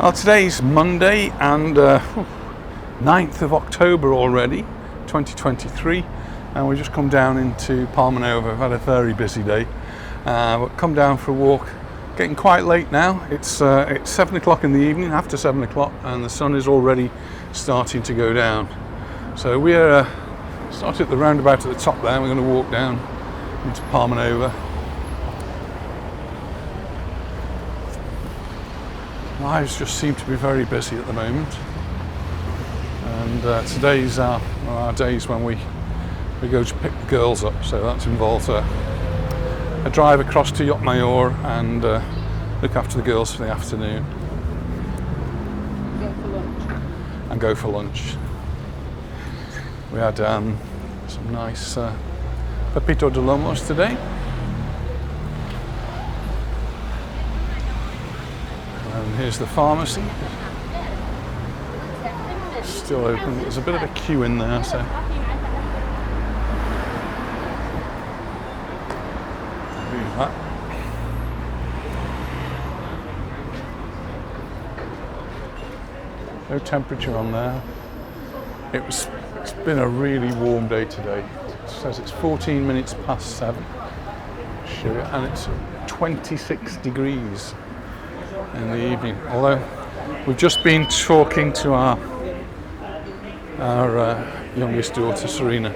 Well, today's Monday and 9th of October already, 2023, and we've just come down into Palmanova. We've had a very busy day, but come down for a walk. Getting quite late now. It's 7 o'clock in the evening, after 7 o'clock, and the sun is already starting to go down. So we're started at the roundabout at the top there. We're going to walk down into Palmanova. Lives just seem to be very busy at the moment, and today's our days when we go to pick the girls up, so that involves a drive across to Majorca and look after the girls for the afternoon. Go for lunch. We had some nice pepito de lomos today. And here's the pharmacy. Still open. There's a bit of a queue in there, so. Leave that. No temperature on there. It's been a really warm day today. It says it's 14 minutes past 7. And it's 26 degrees in the evening. Although we've just been talking to our youngest daughter, Serena,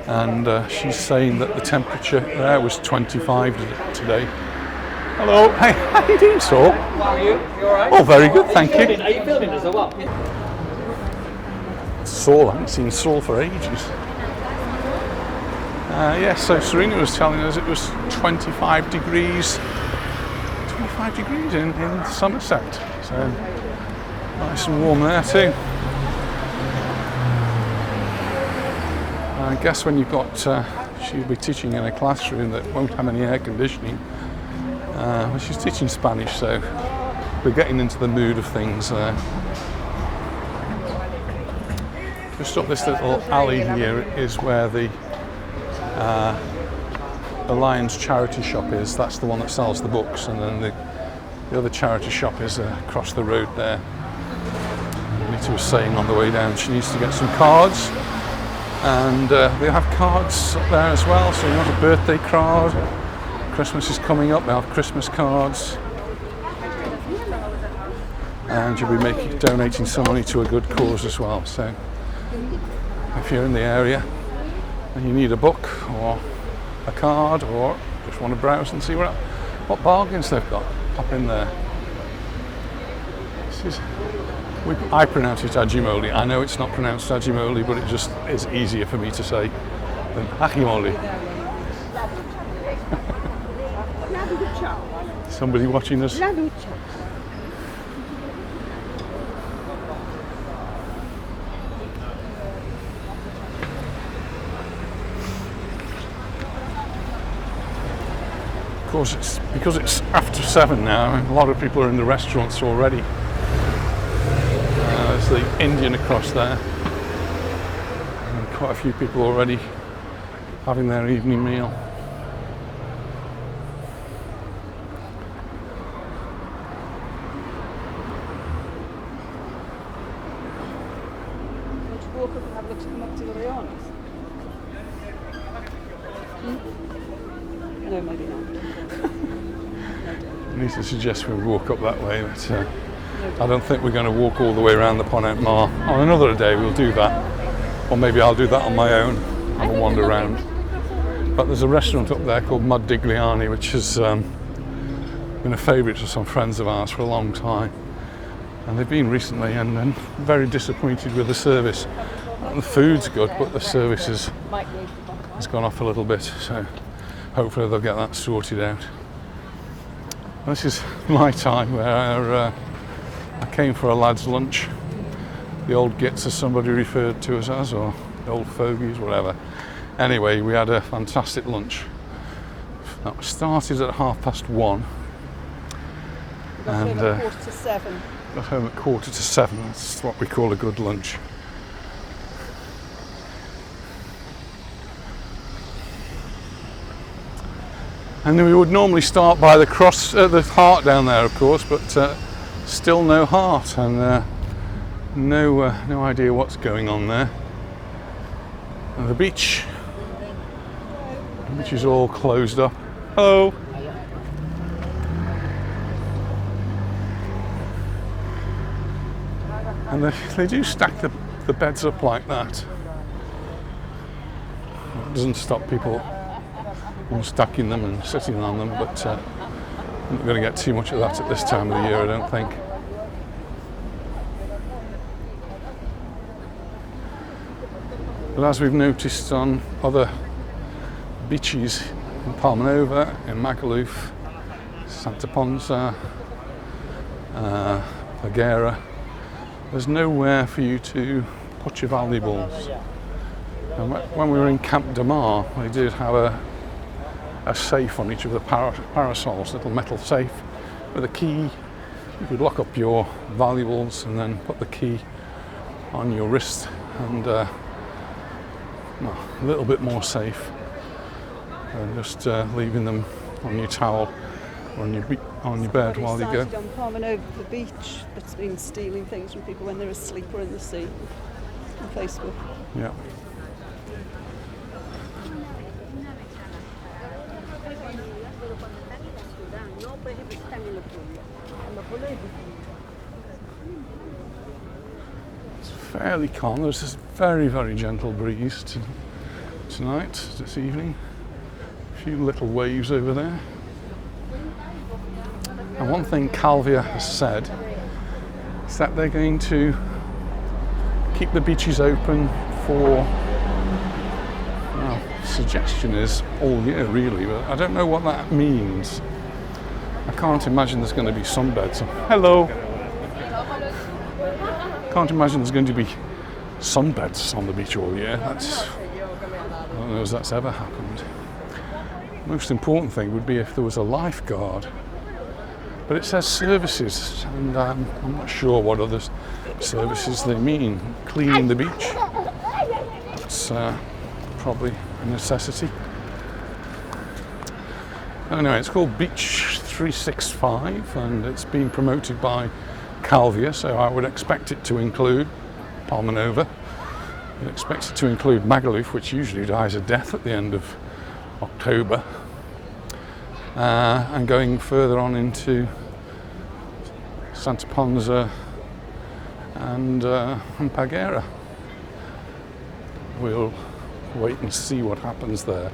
and she's saying that the temperature there was 25 today. Hello, hey, how are you doing, Saul? How are you? You alright? Oh, very good, thank you. Are you filming us or what? Saul, I haven't seen Saul for ages. So Serena was telling us it was 25 degrees in Somerset, so nice and warm there too. I guess when you've got, she'll be teaching in a classroom that won't have any air conditioning. Well, she's teaching Spanish, so we're getting into the mood of things there. Just up this little alley here is where the Lions charity shop is. That's the one that sells the books, and then the other charity shop is across the road there. Anita was saying on the way down she needs to get some cards, and they have cards up there as well. So you want a birthday card, Christmas is coming up, they have Christmas cards, and you'll be donating some money to a good cause as well. So if you're in the area and you need a book or a card, or just want to browse and see what bargains they've got, pop in there. I pronounce it Agimoli. I know it's not pronounced Agimoli, but it just is easier for me to say than Agimoli. Somebody watching us? Of course, because it's after 7 now, a lot of people are in the restaurants already. There's the Indian across there, and quite a few people already having their evening meal. Would you walk up and have a look to come up to the Baleares? No, maybe not. Anita suggests we walk up that way, but I don't think we're going to walk all the way around the Pont Mar. On another day we'll do that, or maybe I'll do that on my own, have a wander around. But there's a restaurant up there called Modigliani, which has been a favourite for some friends of ours for a long time, and they've been recently and very disappointed with the service. The food's good, but the service has gone off a little bit, so hopefully they'll get that sorted out. This is my time where I came for a lad's lunch. The old gits, as somebody referred to us as, or the old fogies, whatever. Anyway, we had a fantastic lunch. That started at 1:30. And 7:15. Got home at 7:15. That's what we call a good lunch. And then we would normally start by the cross, the heart down there, of course, but still no heart, and no idea what's going on there. And the beach is all closed up. Hello. And they do stack the beds up like that. It doesn't stop people from stacking them and sitting on them, but I'm not going to get too much of that at this time of the year, I don't think. But as we've noticed on other beaches in Palmanova, in Magaluf, Santa Ponsa, Baleares, there's nowhere for you to put your valuables. And when we were in Camp de Mar, we did have a safe on each of the parasols, little metal safe with a key. You could lock up your valuables and then put the key on your wrist, and a little bit more safe than just leaving them on your towel or on your bed while you go. On Palmanova, the beach, that's been stealing things from people when they're asleep or in the sea, on Facebook. Yeah. It's fairly calm. There's this very, very gentle breeze tonight, this evening. A few little waves over there. And one thing Calvia has said is that they're going to keep the beaches open for, well, suggestion is all year really, but I don't know what that means. I can't imagine there's going to be sunbeds. Hello! Can't imagine there's going to be sunbeds on the beach all year. I don't know if that's ever happened. Most important thing would be if there was a lifeguard. But it says services, and I'm not sure what other services they mean. Cleaning the beach, that's probably a necessity. Anyway, it's called Beach 365, and it's been promoted by Calvia, so I would expect it to include Palmanova. I'd expect it to include Magaluf, which usually dies a death at the end of October. And going further on into Santa Ponsa and Baleares. We'll wait and see what happens there.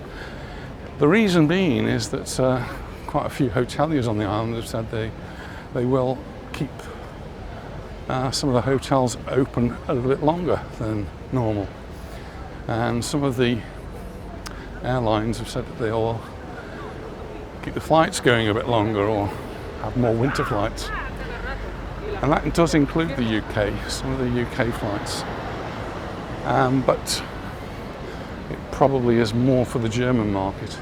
The reason being is that quite a few hoteliers on the island have said they will keep some of the hotels open a little bit longer than normal. And some of the airlines have said that they'll keep the flights going a bit longer or have more winter flights. And that does include the UK, some of the UK flights. But it probably is more for the German market.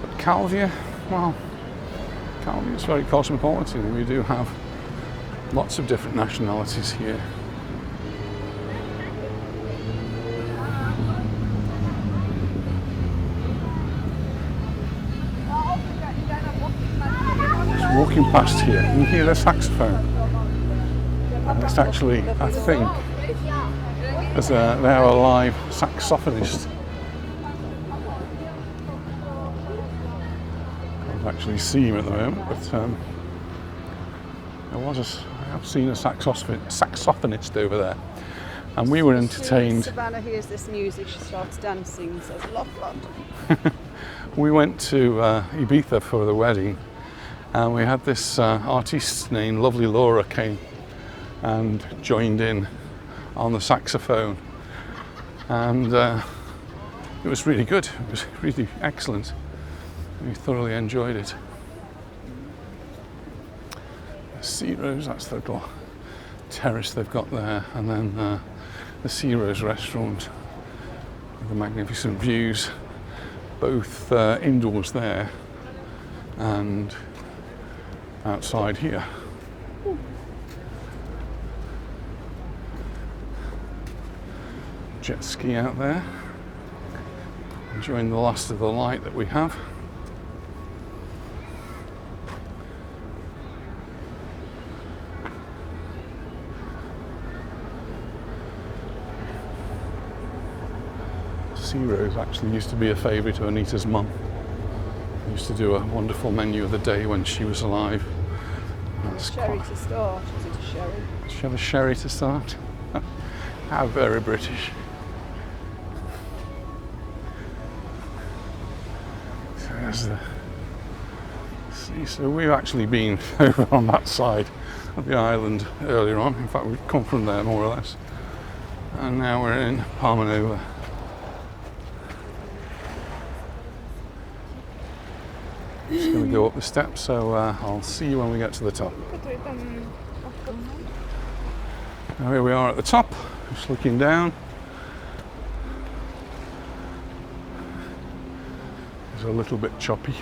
But Calvia, well, Calvia is very cosmopolitan. We do have lots of different nationalities here. Walking past here, you can hear the saxophone. And it's actually, I think, they are a live saxophonist. I can't actually see him at the moment, but I have seen a saxophonist over there. And we were entertained. Savannah hears this music, she starts dancing, says, "Lot, lot." We went to Ibiza for the wedding. And we had this artiste named Lovely Laura came and joined in on the saxophone, and it was really good. It was really excellent. We thoroughly enjoyed it. Sea Rose, that's the little terrace they've got there, and then the Sea Rose restaurant with the magnificent views, both indoors there and outside here. Jet ski out there, enjoying the last of the light that we have. Sea Rose actually used to be a favourite of Anita's mum. Used to do a wonderful menu of the day when she was alive. That's Sherry to start, is it a sherry? She have a sherry to start. How very British. So there's the sea. So we've actually been over on that side of the island earlier on. In fact, we've come from there more or less. And now we're in Palmanova. Just going to go up the steps, so I'll see you when we get to the top. Now here we are at the top, just looking down. It's a little bit choppy.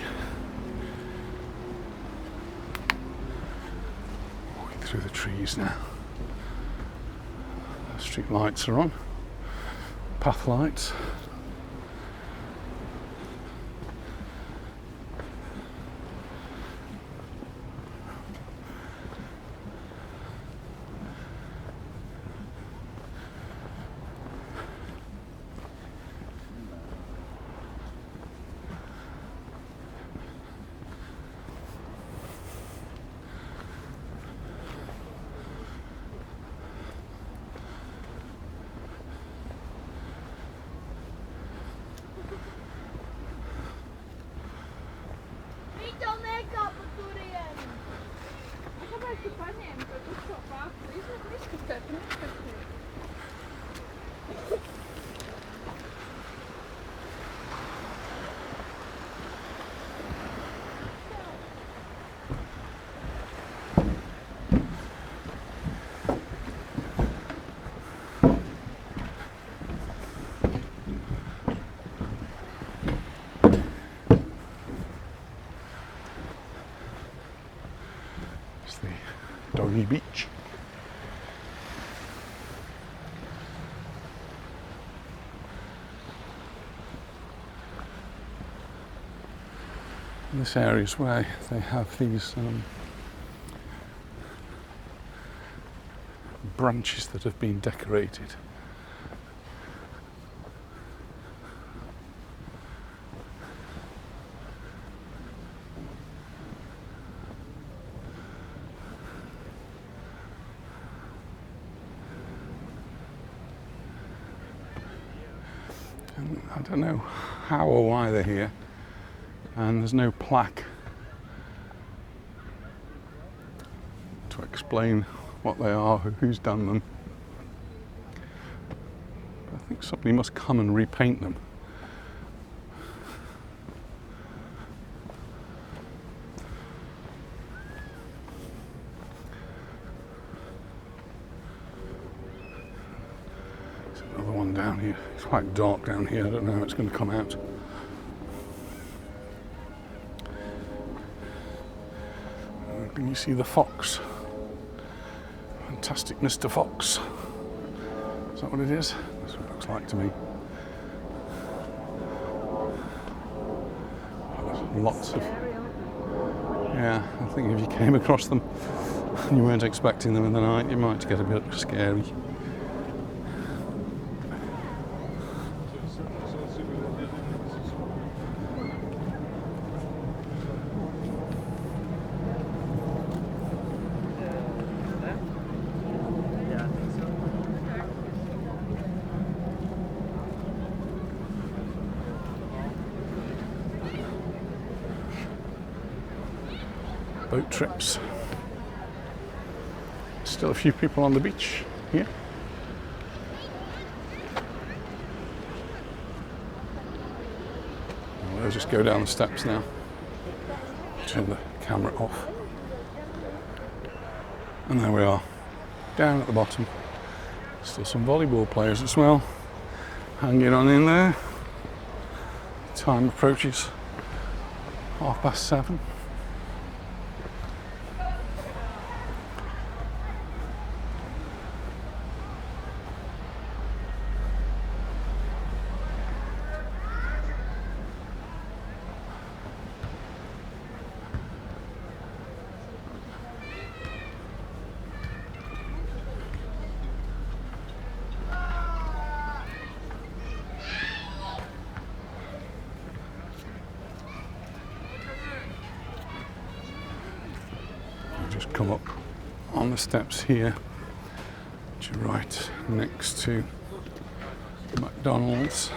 Walking through the trees now. The street lights are on, path lights. Doggy Beach. This area is where they have these branches that have been decorated. And I don't know how or why they're here, and there's no plaque to explain what they are, who's done them. But I think somebody must come and repaint them. There's another one down here. It's quite dark down here. I don't know how it's going to come out. Can you see the fox? Fantastic Mr. Fox. Is that what it is? That's what it looks like to me. Lots of... Yeah, I think if you came across them and you weren't expecting them in the night, you might get a bit scary. Boat trips. Still a few people on the beach here. We'll just go down the steps now. Turn the camera off. And there we are, down at the bottom. Still some volleyball players as well, hanging on in there. Time approaches 7:30. Just come up on the steps here, which are right next to McDonald's.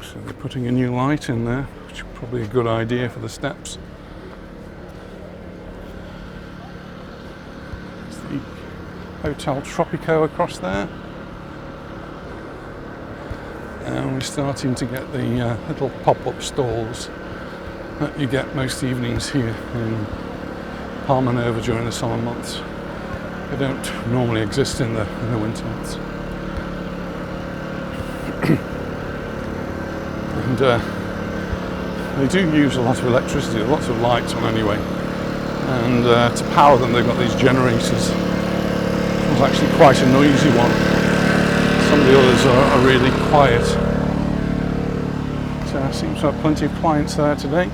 So they're putting a new light in there, which is probably a good idea for the steps. There's the Hotel Tropico across there. And we're starting to get the little pop-up stalls that you get most evenings here in Palmanova during the summer months. They don't normally exist in the winter months. And they do use a lot of electricity, lots of lights on anyway. And to power them, they've got these generators. It's actually quite a noisy one. Some of the others are really quiet. So I seem to have plenty of clients there today.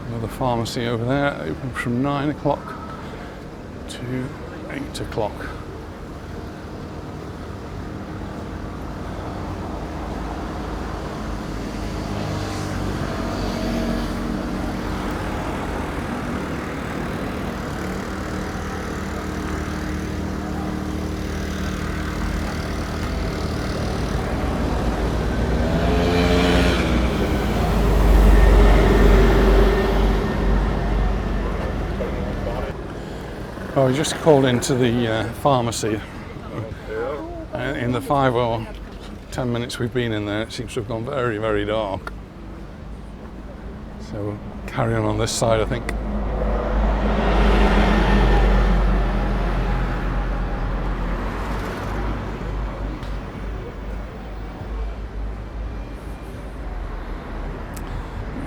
Another pharmacy over there, open from 9 o'clock to 8 o'clock. Well, we just called into the pharmacy. In the 5 or 10 minutes we've been in there, it seems to have gone very, very dark. So we'll carry on this side, I think.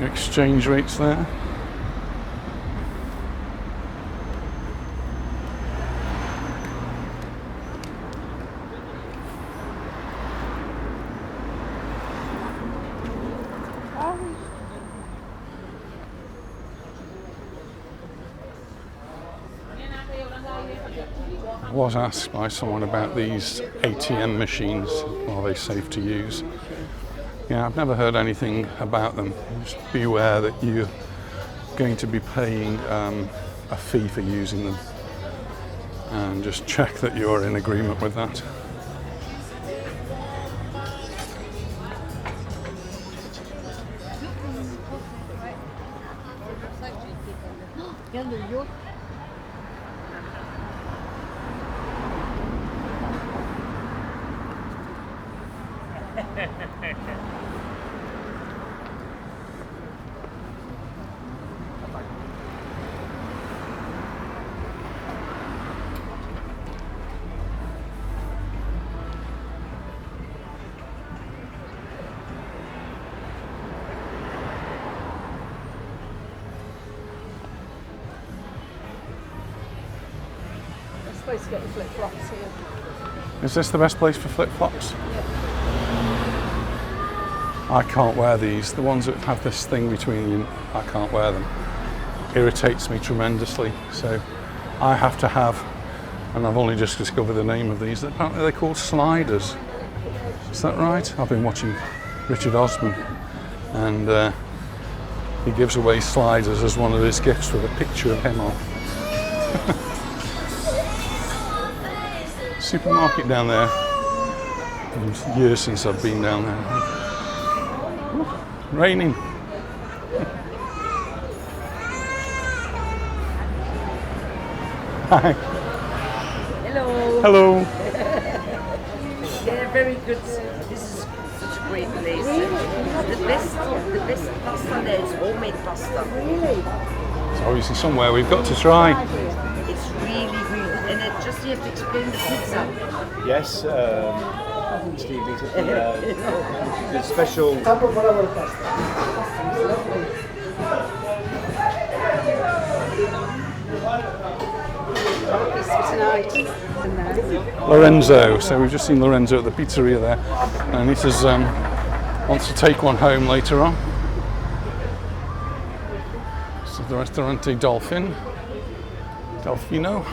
Exchange rates there. I was asked by someone about these ATM machines. Are they safe to use? Yeah, I've never heard anything about them. Just be aware that you're going to be paying a fee for using them, and just check that you're in agreement with that. Supposed to get the flip-flops here. Is this the best place for flip-flops? Yeah. I can't wear these. The ones that have this thing between you, I can't wear them. Irritates me tremendously. So I have to have, and I've only just discovered the name of these, apparently they're called sliders. Is that right? I've been watching Richard Osman, and he gives away sliders as one of his gifts with a picture of him on. Supermarket down there. It's years since I've been down there. Ooh, raining. Hi. Hello. Hello. Yeah, very good. This is such a great place. The best pasta there is homemade pasta. It's obviously somewhere we've got to try. It's really good. And you have to explain the pizza. Yes, Steve, these are the special. This for tonight. And then. Lorenzo. So we've just seen Lorenzo at the pizzeria there, and he says wants to take one home later on. So the Restaurante Dolphin, Dolfino.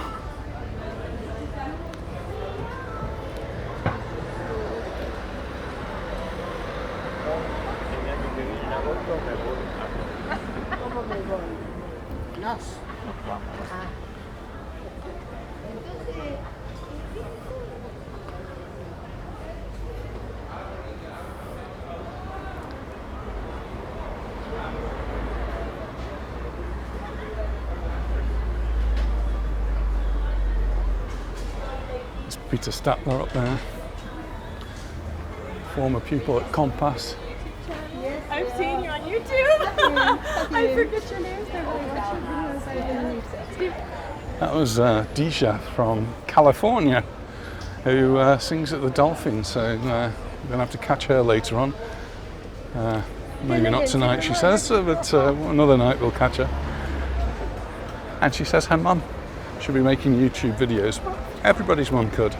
It's Peter Statler up there, former pupil at Compass. I've seen you on YouTube. I forget your names. I really watch your videos. I didn't. That was Disha from California, who sings at the Dolphin, so we're going to have to catch her later on. Maybe not tonight, she says, but another night we'll catch her. And she says her mum should be making YouTube videos. Everybody's mum could.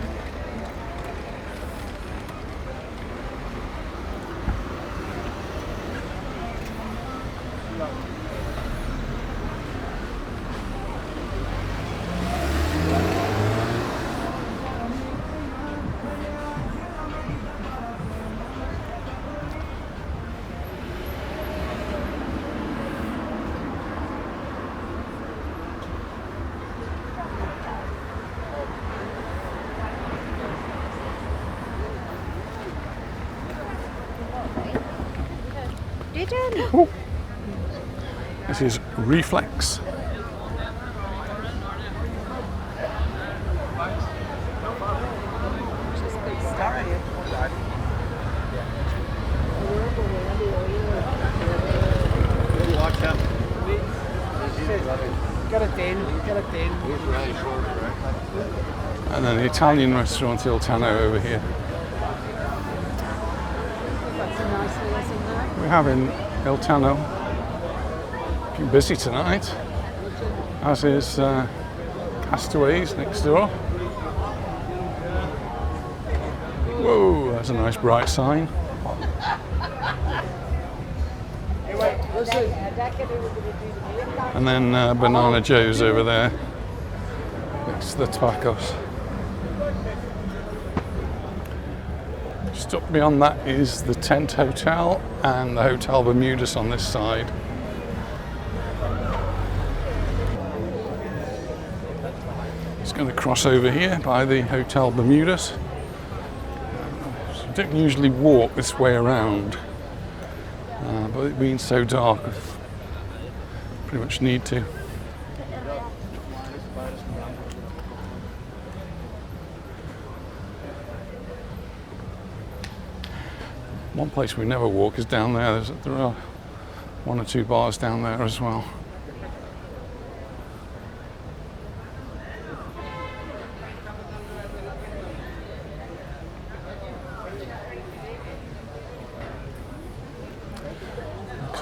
Ooh. This is Reflex. Get a 10, get a 10. And then the Italian restaurant Il Tano over here. That's a nice little thing there. We're having Il Tano. Been busy tonight, as is Castaways next door. Whoa, that's a nice bright sign. And then Banana Joe's over there, next to the tobacco's. Just up beyond that is the Tent Hotel and the Hotel Bermudas on this side. It's going to cross over here by the Hotel Bermudas. So I don't usually walk this way around, but it being so dark, I pretty much need to. One place we never walk is down there. There are one or two bars down there as well.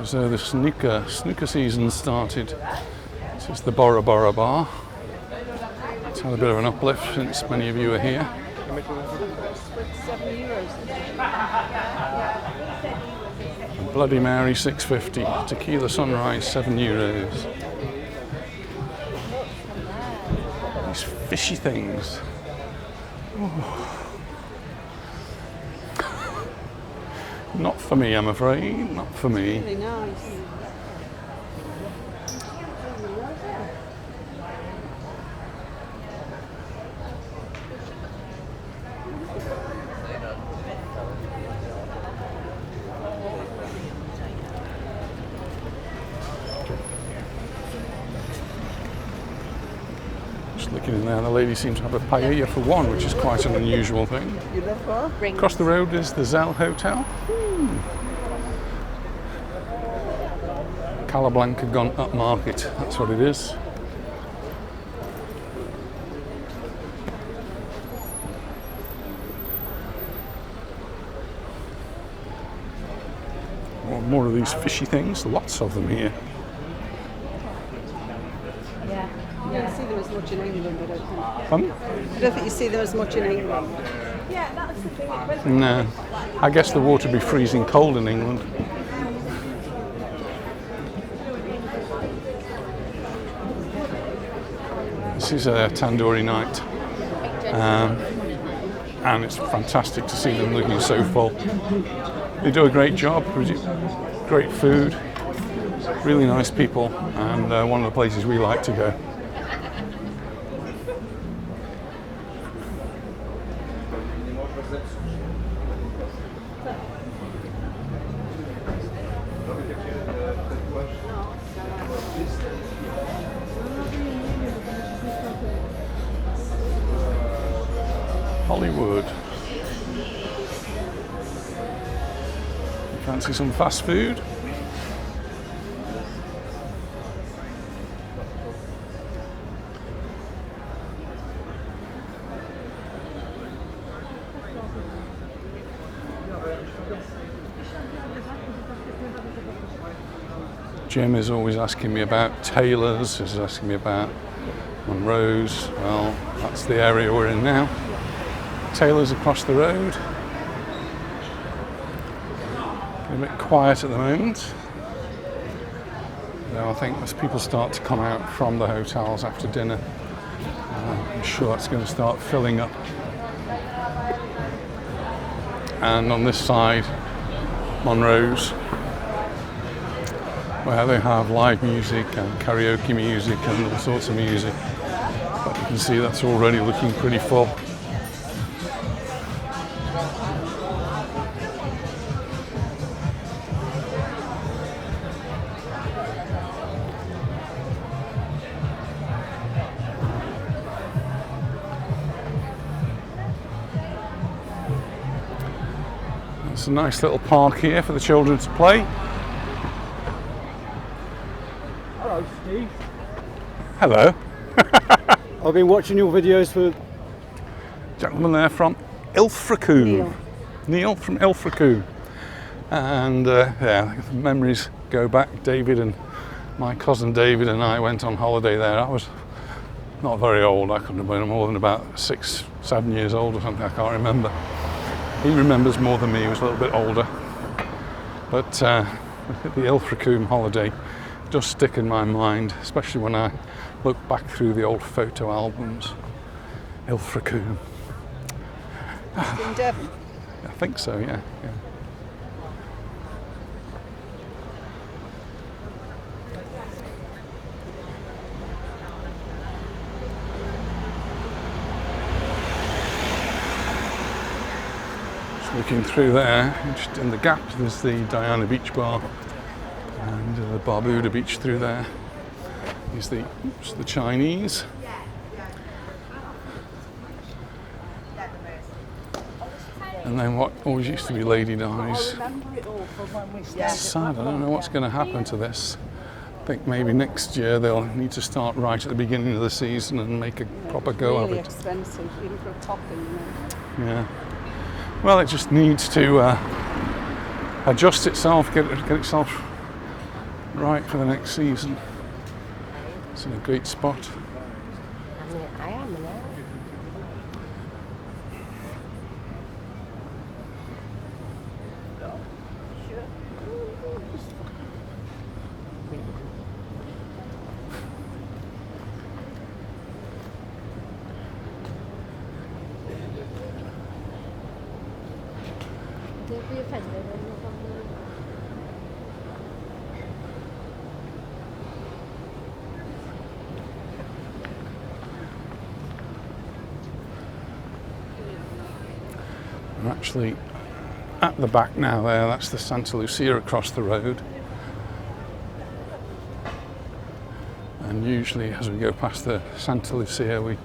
So the snooker season started. This is the Bora Bora Bar. It's had a bit of an uplift since many of you are here. €7. Bloody Mary $6.50. Tequila Sunrise €7. These fishy things. Oh. Not for me, I'm afraid. Not for me. Really nice. Just looking in there, the lady seems to have a paella for one, which is quite an unusual thing. You love her? Across the road is the Zell Hotel. Calablanca gone upmarket, that's what it is. more of these fishy things, lots of them here. You don't see them as much in England, I don't think. Fun? I don't think you see them as much in England. Yeah, that's the thing. No. I guess the water would be freezing cold in England. This is a tandoori night. And it's fantastic to see them looking so full. They do a great job, great food, really nice people, and one of the places we like to go. Hollywood. Fancy some fast food? Jim is always asking me about Taylor's, he's asking me about Monroe's. Well, that's the area we're in now. Taylor's across the road. A bit quiet at the moment. Now I think as people start to come out from the hotels after dinner, I'm sure it's going to start filling up. And on this side, Monroe's, where they have live music and karaoke music and all sorts of music. But you can see that's already looking pretty full. It's a nice little park here for the children to play. Hello, Steve. Hello. I've been watching your videos for... Gentleman there from Ilfracombe. Neil from Ilfracombe. And yeah, the memories go back. David and my cousin David and I went on holiday there. I was not very old. I couldn't have been more than about 6, 7 years old or something. I can't remember. He remembers more than me. He was a little bit older. But the Ilfracombe holiday does stick in my mind, especially when I look back through the old photo albums. Ilfracombe. In Devon. I think so, yeah. Just looking through there, just in the gap, there's the Diana Beach Bar and the Barbuda Beach through there. Is the Chinese. And then what always used to be Lady Di's. It's sad, I don't know what's going to happen to this. I think maybe next year they'll need to start right at the beginning of the season and make a proper go of Really it. expensive, even for a topping, you know. Yeah. Well, it just needs to adjust itself, get itself right for the next season. It's in a great spot. I am now. Don't be offended. I'm actually at the back now there, that's the Santa Lucia across the road. And usually as we go past the Santa Lucia we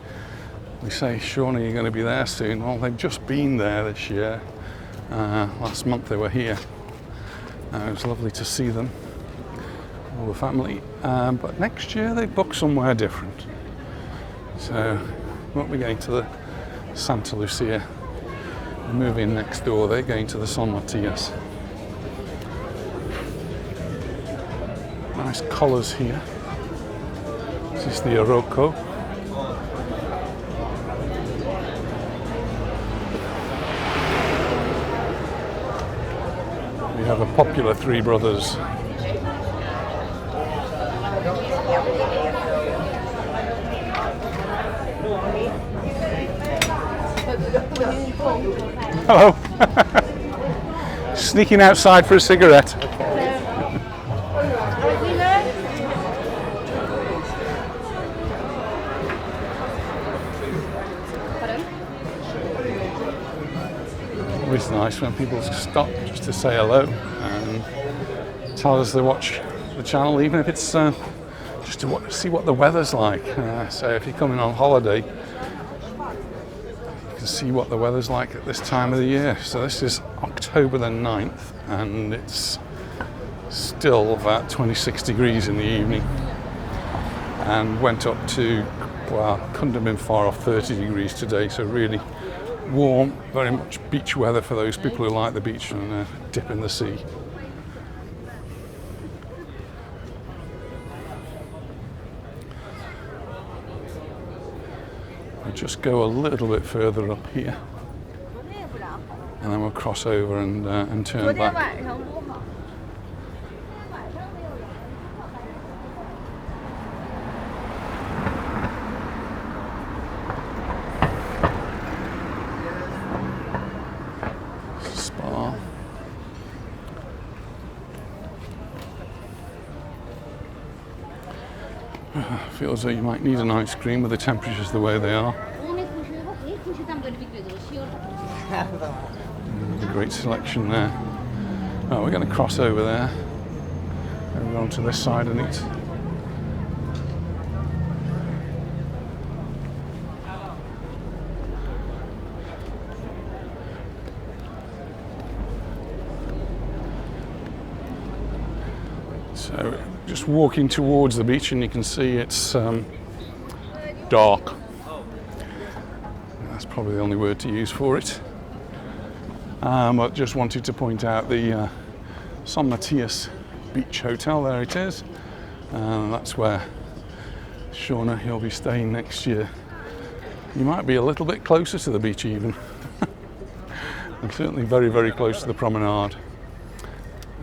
say, surely you're going to be there soon. Well, they've just been there this year. Last month they were here. It was lovely to see them, all the family. But next year they book somewhere different. So we won't be going to the Santa Lucia. Moving next door, they're going to the San Matias. Nice colours here. This is the Iroko. We have a popular Three Brothers. Hello. Sneaking outside for a cigarette. Always nice when people stop just to say hello and tell us they watch the channel, even if it's just to see what the weather's like. So if you're coming on holiday, you can see what the weather's like at this time of the year. So this is October the 9th and it's still about 26 degrees in the evening and went up to, well, couldn't have been far off 30 degrees today, so really warm, very much beach weather for those people who like the beach and dip in the sea. We'll just go a little bit further up here and then we'll cross over and turn back. Spa. Feels like you might need an ice cream with the temperatures the way they are. A great selection there. Oh, we're going to cross over there and go on to this side and eat. So just walking towards the beach and you can see it's dark. That's probably the only word to use for it. I just wanted to point out the San Matias Beach Hotel. There it is. That's where Shauna, you'll be staying next year. You might be a little bit closer to the beach even. I'm certainly very, very close to the promenade.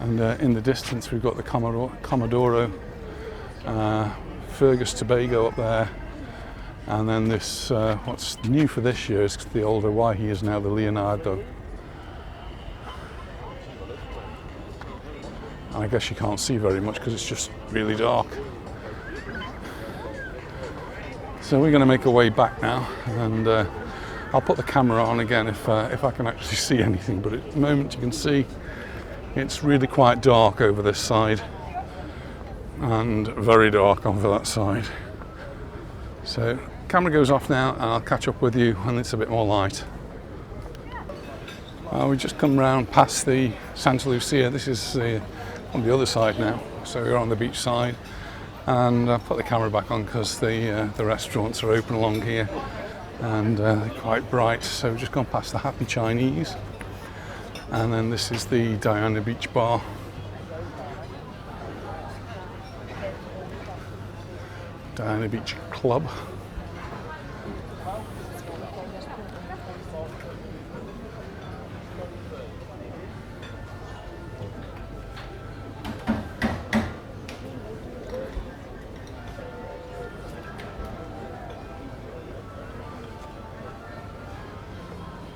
And in the distance we've got the Comodoro, Fergus Tobago up there. And then this, what's new for this year is the old Hawaii is now the Leonardo. And I guess you can't see very much because it's just really dark. So we're going to make our way back now, and I'll put the camera on again if I can actually see anything. But at the moment you can see it's really quite dark over this side and very dark over that side. So camera goes off now and I'll catch up with you when it's a bit more light. We just come round past the Santa Lucia. This is on the other side now, so we're on the beach side, and I'll put the camera back on because the restaurants are open along here and they're quite bright. So we've just gone past the Happy Chinese, and then this is the Diana Beach Bar. Diana Beach Club.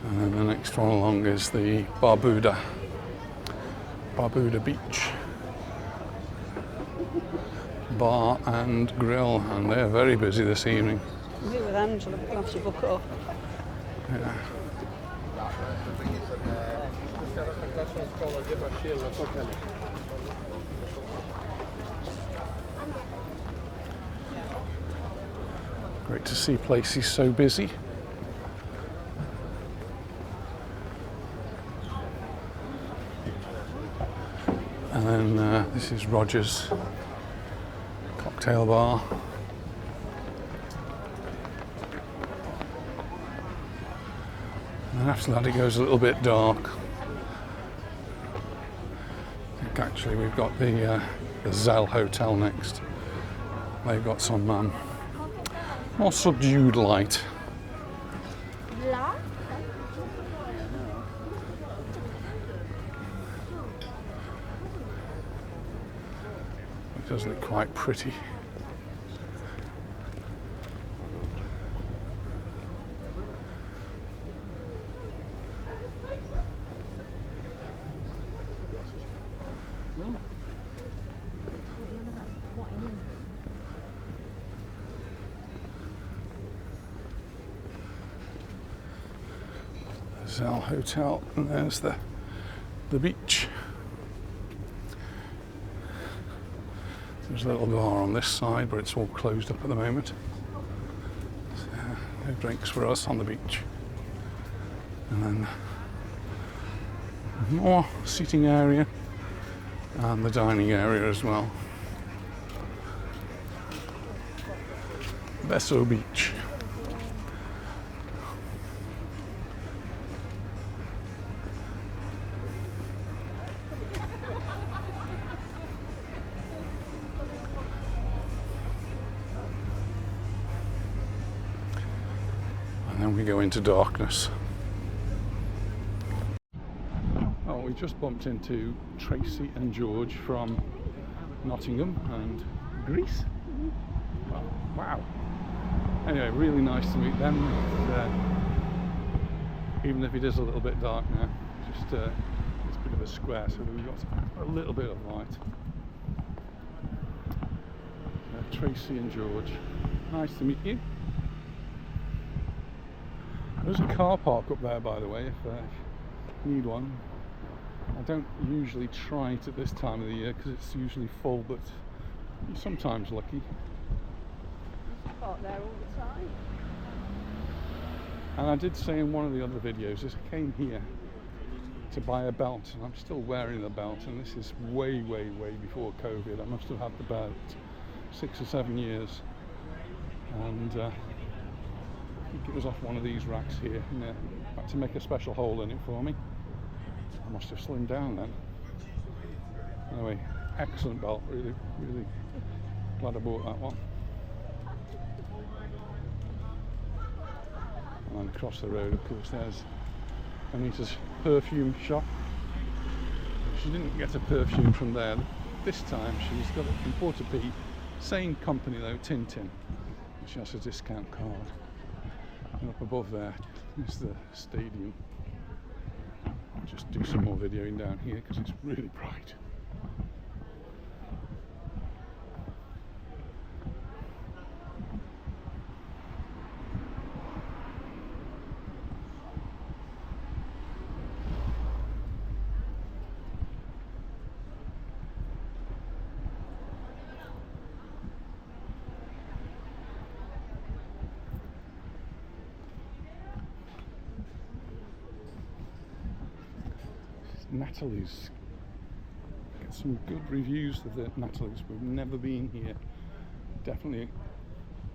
And then the next one along is the Barbuda Beach Bar and Grill, and they're very busy this evening. I'm here with Angela, but we'll have to book up. Yeah. Great to see places so busy. And then this is Roger's cocktail bar. And after that it goes a little bit dark. I think actually we've got the the Zell Hotel next. They've got some more subdued light. It does look quite pretty. Zell Hotel, and there's the beach. There's a little bar on this side, but it's all closed up at the moment. So, no drinks for us on the beach. And then more seating area and the dining area as well. Besso Beach. And then we go into darkness. Oh, we just bumped into Tracy and George from Nottingham and Greece. Oh, wow. Anyway, really nice to meet them. Even if it is a little bit dark now, just it's a bit of a square, so we've got a little bit of light. Tracy and George, nice to meet you. There's a car park up there, by the way, if you need one. I don't usually try it at this time of the year because it's usually full, but you're sometimes lucky. Park there all the time. And I did say in one of the other videos, I came here to buy a belt, and I'm still wearing the belt, and this is way, way, way before COVID. I must have had the belt 6 or 7 years, and I think it was off one of these racks here, and had to make a special hole in it for me. I must have slimmed down then. Anyway, excellent belt, really, really glad I bought that one. And across the road, of course, there's Anita's perfume shop. She didn't get a perfume from there this time. She's got it from Portopee, same company though, Tintin. She has a discount card. And up above there is the stadium. I'll just do some more videoing down here because it's really bright. Natalie's. Get some good reviews of the Natalie's. We've never been here. Definitely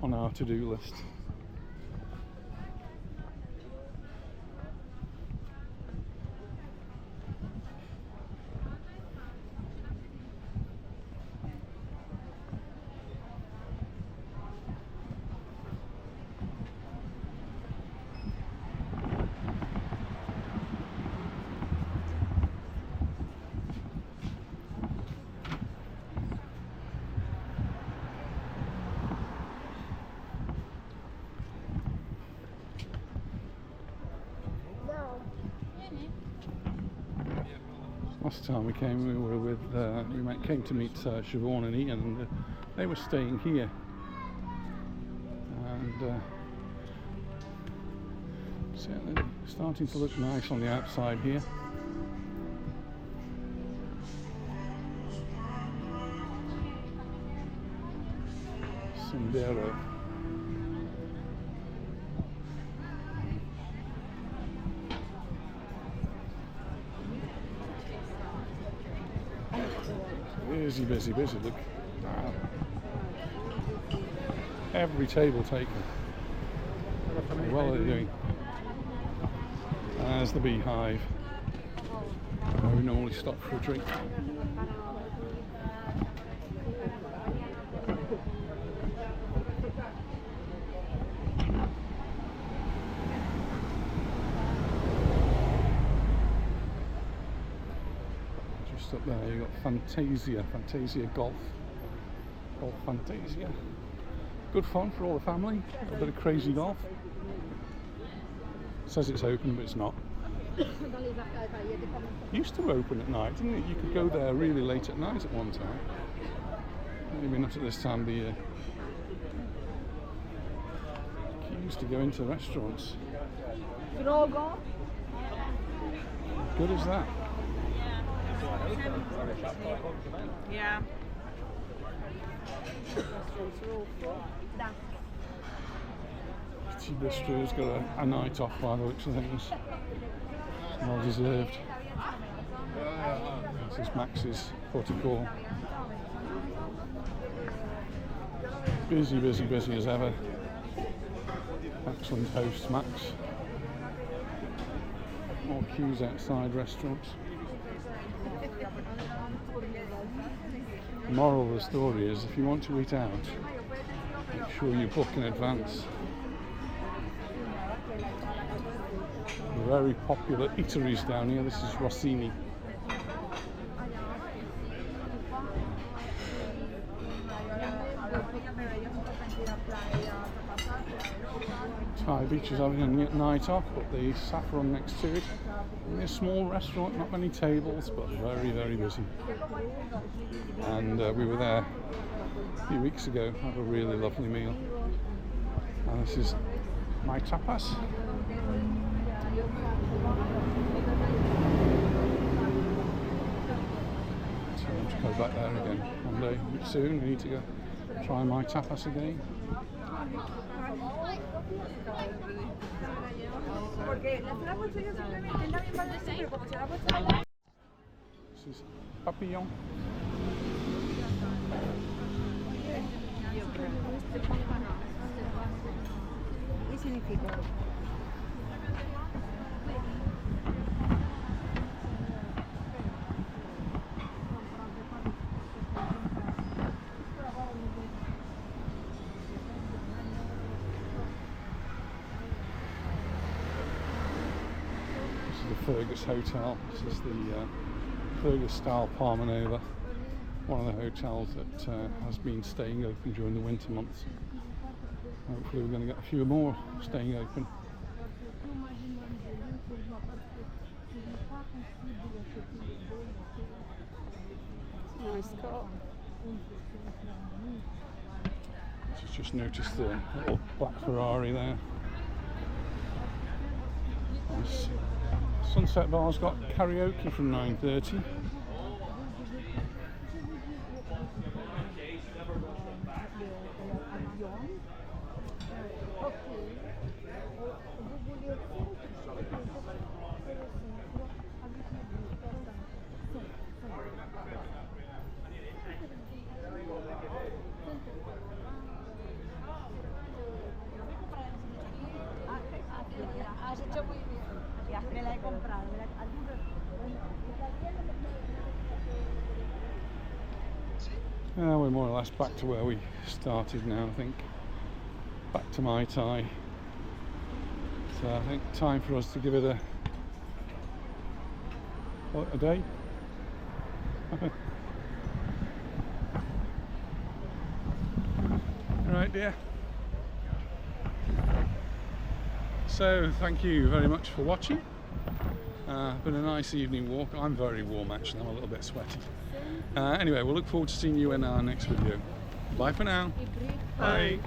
on our to-do list. Last time we came, we were with came to meet Siobhan and Ian, and they were staying here, and certainly starting to look nice on the outside here. Sendero. Busy, busy, busy, look. Wow. Every table taken. How well are they doing? There's the beehive, where we normally stop for a drink. restaurants up there. You've got Fantasia Golf Fantasia. Good fun for all the family. A bit of crazy golf. It says it's open, but it's not. Used to open at night, didn't it? You could go there really late at night at one time. Maybe not at this time of the year. You used to go into restaurants. Good as that. Yeah. Tea Bistro's got a night off by the looks of things. Well deserved. This is Max's Portico. Busy as ever. Excellent host, Max. More queues outside restaurants. The moral of the story is if you want to eat out, make sure you book in advance. Very popular eateries down here. This is Rossini. Thai Beach is having a night off, but the Saffron next to it. Only a small restaurant, not many tables, but very busy. And we were there a few weeks ago, had a really lovely meal. And this is my tapas. So I'll just go back there again one day soon. We need to go try my tapas again. This is Papillon. ¿Qué significa? Fergus Hotel. This is the Fergus style Palmanova, one of the hotels that has been staying open during the winter months. Hopefully we're going to get a few more staying open. Nice car. Just noticed the little black Ferrari there. Nice. Sunset Bar's got karaoke from 9:30. We're more or less back to where we started now, I think. Back to Mai Tai. So I think time for us to give it a day. Right, dear. So thank you very much for watching. Been a nice evening walk. I'm very warm actually, I'm a little bit sweaty. Anyway, we'll look forward to seeing you in our next video. Bye for now. Bye.